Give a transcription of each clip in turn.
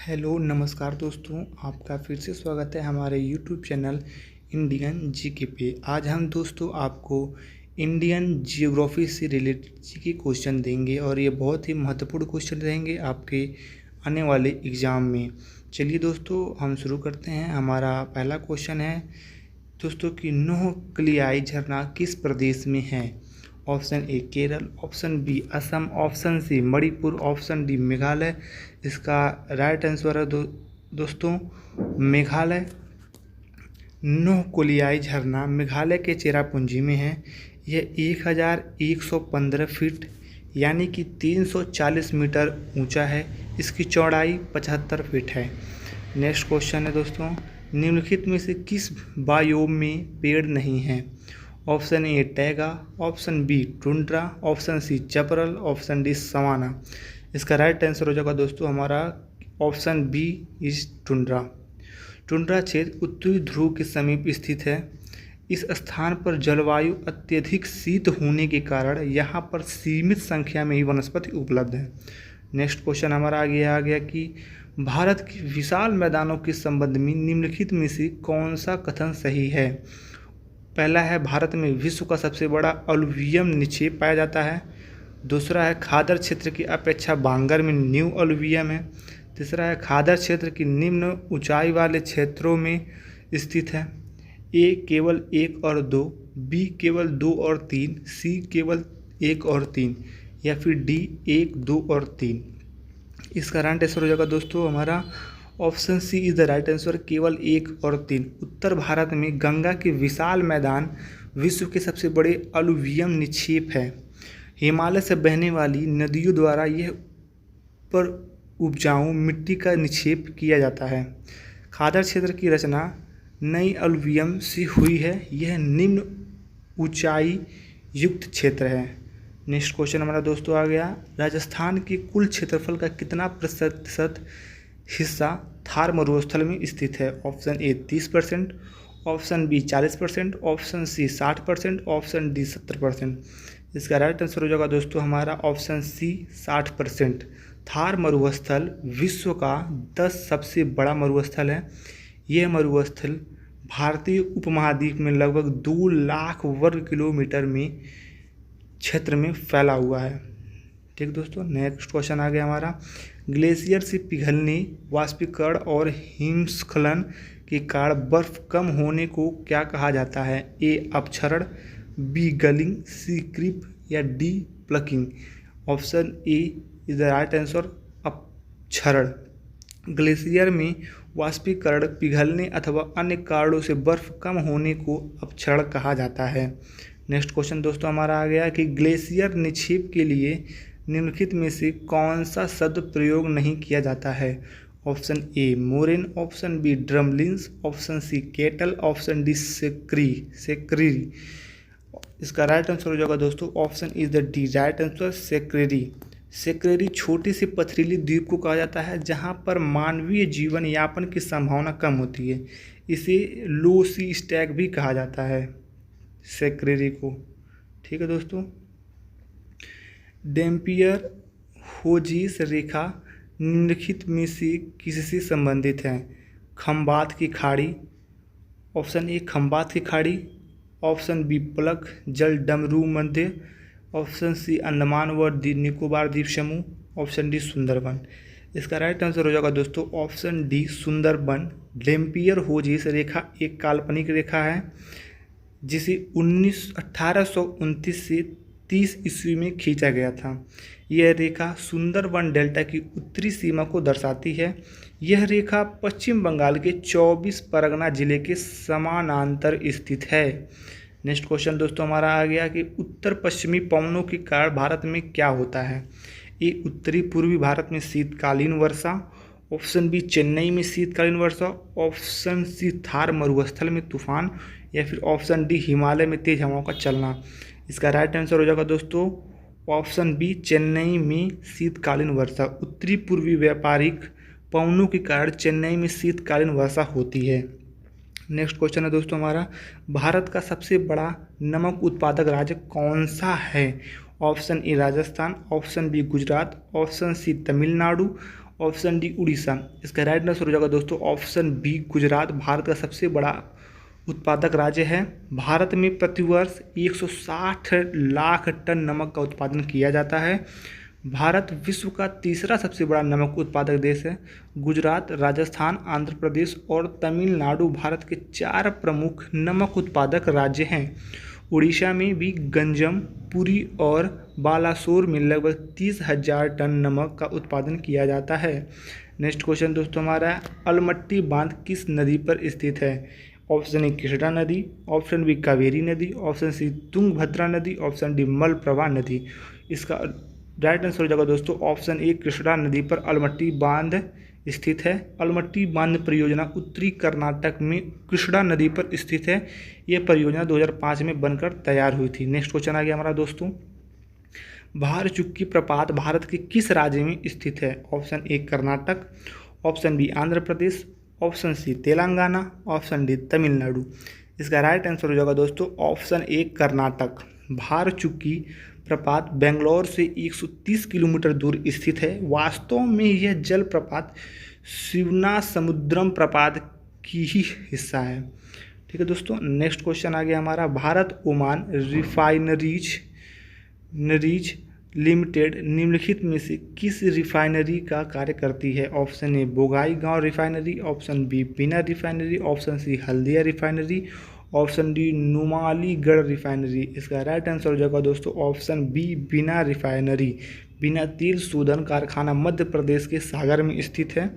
Hello नमस्कार दोस्तों, आपका फिर से स्वागत है हमारे यूट्यूब चैनल इंडियन जीके पे। आज हम दोस्तों आपको इंडियन जियोग्राफी से रिलेटेड जीके क्वेश्चन देंगे और ये बहुत ही महत्वपूर्ण क्वेश्चन रहेंगे आपके आने वाले एग्ज़ाम में। चलिए दोस्तों हम शुरू करते हैं। हमारा पहला क्वेश्चन है दोस्तों कि नोहक्लियाई झरना किस प्रदेश में है। Option A Kerala, option B Assam, option C Manipur, option D Meghalaya. इसका राइट आंसर है दोस्तों मेघालय। नोहक्लियाई झरना मेघालय के चेरापूंजी में है। यह 1115 फीट यानी कि 340 मीटर ऊंचा है। इसकी चौड़ाई 75 फीट है। नेक्स्ट क्वेश्चन है दोस्तों, निम्नलिखित में से किस बायोम में पेड़ नहीं है। Option A taiga, option B tundra, option C chaparral, option D savanna. इसका राइट आंसर हो जाएगा दोस्तों हमारा option B is tundra. Tundra क्षेत्र उत्तरी ध्रुव के समीप स्थित है। इस स्थान पर जलवायु अत्यधिक शीत होने के कारण यहाँ पर सीमित संख्या में ही वनस्पति उपलब्ध है। नेक्स्ट क्वेश्चन हमारा आगे आ गया कि भारत के विशाल मैदानों के संबंध में निम्नलिखित में से कौन सा कथन सही है। पहला है भारत में विश्व का सबसे बड़ा अलुवियम निक्षेप पाया जाता है। दूसरा है खादर क्षेत्र की अपेक्षा बांगर में न्यू अलुवियम है। तीसरा है खादर क्षेत्र की निम्न ऊंचाई वाले क्षेत्रों में स्थित है। ए केवल 1 और 2, बी केवल 2 और 3, सी केवल 1 और 3 या फिर डी 1, 2 और 3। इसका राइट आंसर हो जाएगा दोस्तों हमारा option C is the right answer, केवल 1 और 3। उत्तर भारत में गंगा के विशाल मैदान विश्व के सबसे बड़े अलुवियम निक्षेप है। हिमालय से बहने वाली नदियों द्वारा यह पर उपजाऊ मिट्टी का निक्षेप किया जाता है। खादर क्षेत्र की रचना नई अलुवियम से हुई है। यह निम्न ऊंचाई युक्त क्षेत्र है। नेक्स्ट क्वेश्चन हमारा दोस्तों आ गया, राजस्थान के कुल क्षेत्रफल का कितना प्रतिशत हिस्सा थार मरुस्थल में स्थित है। Option A 30%, option B 40%, option C 60%, option D 70%। इसका राइट आंसर हो जाएगा दोस्तों हमारा ऑप्शन सी 60%। थार मरुस्थल विश्व का 10 सबसे बड़ा मरुस्थल है। यह मरुस्थल भारतीय उपमहाद्वीप में लगभग 2 लाख वर्ग किलोमीटर में क्षेत्र में फैला हुआ है। ठीक दोस्तों, नेक्स्ट क्वेश्चन आ गया हमारा, ग्लेशियर से पिघलने, वाष्पीकरण और हिमस्खलन के कारण बर्फ कम होने को क्या कहा जाता है। ए अपक्षरण, बी गलिंग, सी क्रीप या D plucking. Option A is the right answer, अपक्षरण। ग्लेशियर में वाष्पीकरण, पिघलने अथवा अन्य कारणों से बर्फ कम होने को अपक्षरण कहा जाता है। नेक्स्ट क्वेश्चन दोस्तों हमारा आ गया कि ग्लेशियर निक्षेप के लिए निम्नलिखित में से कौन सा शब्द प्रयोग नहीं किया जाता है। Option A moraine, option B drumlins, option C kettle, option D सेक्री। इसका राइट आंसर हो जाएगा दोस्तों option is the D right answer, सेक्रेरी। सेक्रेरी छोटी सी पथरीली द्वीप को कहा जाता है जहां पर मानवीय जीवन यापन की संभावना कम होती है। इसे लो सी स्टैग भी कहा जाता है सेक्रेरी को। ठीक है दोस्तों, डेम्पियर होजीस रेखा निम्नलिखित में से किससे संबंधित है। खंबात की खाड़ी, ऑप्शन ए खंबात की खाड़ी, ऑप्शन बी प्लग जल डमरू मध्य, ऑप्शन सी अंडमान व निकोबार द्वीप समूह, ऑप्शन डी सुंदरबन। इसका राइट आंसर हो जाएगा दोस्तों ऑप्शन डी सुंदरबन। डेम्पियर होजीस रेखा एक काल्पनिक रेखा है जिसे 1829 से 30 ईस्वी में खींचा गया था। यह रेखा सुंदरबन डेल्टा की उत्तरी सीमा को दर्शाती है। यह रेखा पश्चिम बंगाल के 24 परगना जिले के समानांतर स्थित है। नेक्स्ट क्वेश्चन दोस्तों हमारा आ गया कि उत्तर पश्चिमी पवनों के कारण भारत में क्या होता है। ए उत्तरी पूर्वी भारत में शीतकालीन वर्षा, ऑप्शन बी चेन्नई में शीतकालीन वर्षा, ऑप्शन सी थार मरुस्थल में तूफान या फिर ऑप्शन डी हिमालय में तेज हवाओं का चलना। इसका राइट आंसर हो जाएगा दोस्तों ऑप्शन बी चेन्नई में शीतकालीन वर्षा। उत्तरी पूर्वी व्यापारिक पवनों के कारण चेन्नई में शीतकालीन वर्षा होती है। नेक्स्ट क्वेश्चन है दोस्तों हमारा, भारत का सबसे बड़ा नमक उत्पादक राज्य कौन सा है। Option A Rajasthan, option B Gujarat, option C Tamil Nadu, option D Orissa. इसका राइट आंसर हो जाएगा दोस्तों ऑप्शन बी गुजरात भारत का सबसे बड़ा उत्पादक राज्य है। भारत में प्रतिवर्ष 160 लाख टन नमक का उत्पादन किया जाता है। भारत विश्व का तीसरा सबसे बड़ा नमक उत्पादक देश है। गुजरात, राजस्थान, आंध्र प्रदेश और तमिलनाडु भारत के 4 प्रमुख नमक उत्पादक राज्य हैं। उड़ीसा में भी गंजम, पुरी और बालासोर में लगभग 30,000 टन नमक का उत्पादन किया जाता है। नेक्स्ट क्वेश्चन दोस्तों हमारा, अलमट्टी बांध किस नदी पर स्थित है? ऑप्शन ए कृष्णा नदी, ऑप्शन बी कावेरी नदी, ऑप्शन सी तुंगभद्रा नदी, ऑप्शन डी मलप्रभा नदी। इसका राइट आंसर हो जाएगा दोस्तों ऑप्शन ए कृष्णा नदी पर अलमट्टी बांध स्थित है। अलमट्टी बांध परियोजना उत्तरी कर्नाटक में कृष्णा नदी पर स्थित है। यह परियोजना 2005 में बनकर तैयार हुई थी। नेक्स्ट क्वेश्चन आ गया हमारा दोस्तों, भारचुक्की प्रपात भारत के किस राज्य में स्थित है? Option A Karnataka, option B Andhra Pradesh, option C Telangana, option D Tamil Nadu. इसका राइट आंसर हो जाएगा दोस्तों ऑप्शन ए कर्नाटक। भारचुक्की प्रपात बेंगलोर से 130 किलोमीटर दूर स्थित है। वास्तव में यह जल प्रपात शिवनासमुद्रम प्रपात की ही हिस्सा है। ठीक है दोस्तों, नेक्स्ट क्वेश्चन आ गया हमारा, भारत ओमान रिफाइनरीज लिमिटेड निम्नलिखित में से किस रिफाइनरी का कार्य करती है? Option A Bongaigaon refinery, option B Bina refinery, option C Haldia refinery, option D Numaligarh refinery. इसका राइट आंसर हो जाएगा दोस्तों ऑप्शन बी बीना रिफाइनरी। बिना तेल शोधन कारखाना मध्य प्रदेश के सागर में स्थित है।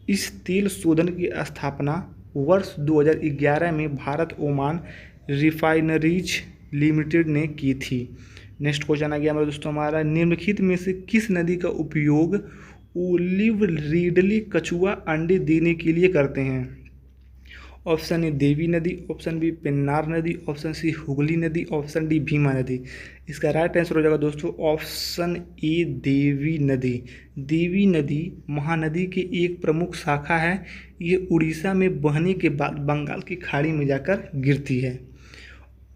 इस तेल शोधन की स्थापना वर्ष 2011 में भारत ओमान रिफाइनरीज लिमिटेड ने की थी। नेक्स्ट क्वेश्चन आ गया हमारा दोस्तों हमारा, निम्नलिखित में से किस नदी का उपयोग ओलिव रिडले कछुआ अंडे देने के लिए करते हैं? ऑप्शन ए देवी नदी, ऑप्शन बी पेन्नार नदी, ऑप्शन सी हुगली नदी, ऑप्शन डी भीमा नदी। इसका राइट आंसर हो जाएगा दोस्तों ऑप्शन ए देवी नदी। देवी नदी महानदी की एक प्रमुख शाखा है। ये उड़ीसा में बहने के बाद बंगाल की खाड़ी में जाकर गिरती है।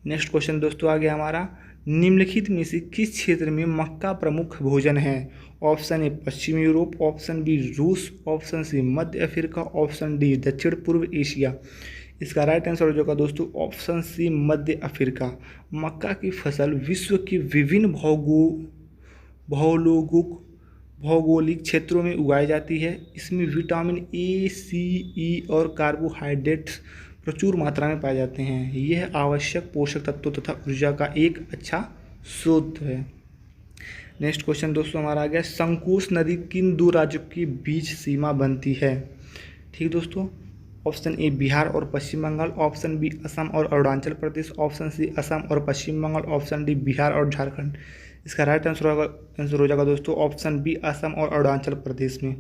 नेक्स्ट क्वेश्चन दोस्तों आ गया हमारा, निम्नलिखित में से किस क्षेत्र में मक्का प्रमुख भोजन है? ऑप्शन ए पश्चिमी यूरोप, ऑप्शन बी रूस, ऑप्शन सी मध्य अफ्रीका, ऑप्शन डी दक्षिण पूर्व एशिया। इसका राइट आंसर हो जाएगा दोस्तों ऑप्शन सी मध्य अफ्रीका। मक्का की फसल विश्व के विभिन्न भौगोलिक क्षेत्रों में उगाई जाती है। इसमें विटामिन ए, सी, ई और कार्बोहाइड्रेट्स प्रचुर मात्रा में पाए जाते हैं। यह आवश्यक पोषक तत्वों तथा ऊर्जा का एक अच्छा स्रोत है। नेक्स्ट क्वेश्चन दोस्तों हमारा आ गया, संकोश नदी किन 2 राज्यों के बीच सीमा बनती है? ठीक दोस्तों, ऑप्शन ए बिहार और पश्चिम बंगाल, ऑप्शन बी असम और अरुणाचल प्रदेश, ऑप्शन सी असम और पश्चिम बंगाल, ऑप्शन डी बिहार और झारखंड। इसका राइट आंसर हो जाएगा दोस्तों ऑप्शन बी असम और अरुणाचल प्रदेश में।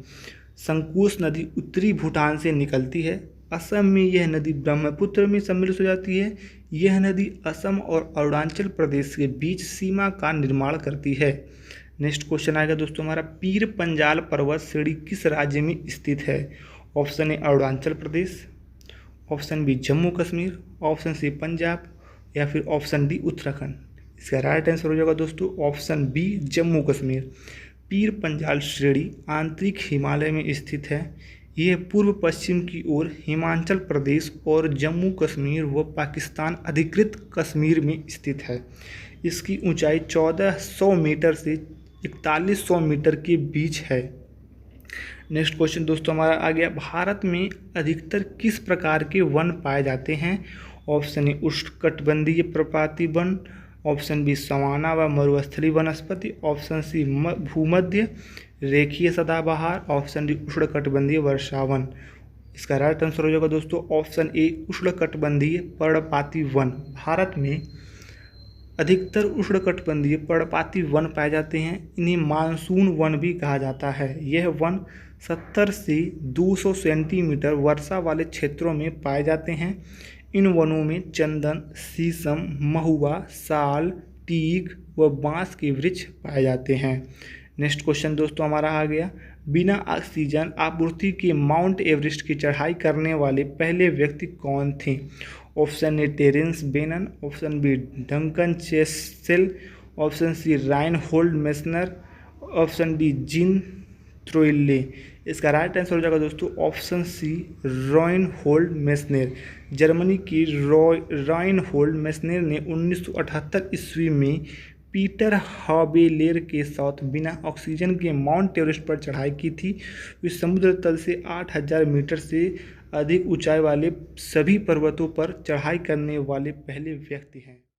संकोश नदी उत्तरी भूटान से निकलती है। असम में यह नदी ब्रह्मपुत्र में सम्मिलित हो जाती है। यह नदी असम और अरुणाचल प्रदेश के बीच सीमा का निर्माण करती है। नेक्स्ट क्वेश्चन आएगा दोस्तों हमारा, पीर पंजाल पर्वत श्रेणी किस राज्य में स्थित है? Option A Arunachal Pradesh, option B Jammu Kashmir, option C Punjab या फिर ऑप्शन डी उत्तराखंड। इसका राइट आंसर हो जाएगा दोस्तों ऑप्शन बी जम्मू कश्मीर। पीर पंजाल श्रेणी आंतरिक हिमालय में स्थित है। यह पूर्व पश्चिम की ओर हिमाचल प्रदेश और जम्मू कश्मीर व पाकिस्तान अधिकृत कश्मीर में स्थित है। इसकी ऊंचाई 1400 मीटर से 4100 मीटर के बीच है। नेक्स्ट क्वेश्चन दोस्तों हमारा आ गया, भारत में अधिकतर किस प्रकार के वन पाए जाते हैं? ऑप्शन ए उष्णकटिबंधीय पर्वतीय वन, ऑप्शन बी सवाना व मरुस्थलीय वनस्पति, ऑप्शन सी भूमध्य रेखीय सदाबहार, ऑप्शन डी उष्णकटिबंधीय वर्षावन। इसका राइट आंसर हो जाएगा दोस्तों ऑप्शन ए उष्णकटिबंधीय पर्णपाती वन। भारत में अधिकतर उष्णकटिबंधीय पर्णपाती वन पाए जाते हैं। इन्हें मानसून वन भी कहा जाता है। यह वन 70 से 200 सेंटीमीटर वर्षा वाले क्षेत्रों में पाए जाते हैं। इन वनों में चंदन, शीशम, महुआ, साल, टीक व बांस के वृक्ष पाए जाते हैं। नेक्स्ट क्वेश्चन दोस्तों हमारा आ गया, बिना ऑक्सीजन आपूर्ति के माउंट एवरेस्ट की चढ़ाई करने वाले पहले व्यक्ति कौन थे? Option A Terence Bannon, option B Duncan Chessell, option C Reinhold Messner, option D Jean Troillet. इसका राइट आंसर हो जाएगा दोस्तों option C Reinhold Messner. Germany की राइनहोल्ड मेसनेर ने 1978 ईस्वी में पीटर हावेलेर के साथ बिना ऑक्सीजन के माउंट एवरेस्ट पर चढ़ाई की थी। वे समुद्र तल से 8000 मीटर से अधिक ऊंचाई वाले सभी पर्वतों पर चढ़ाई करने वाले पहले व्यक्ति हैं।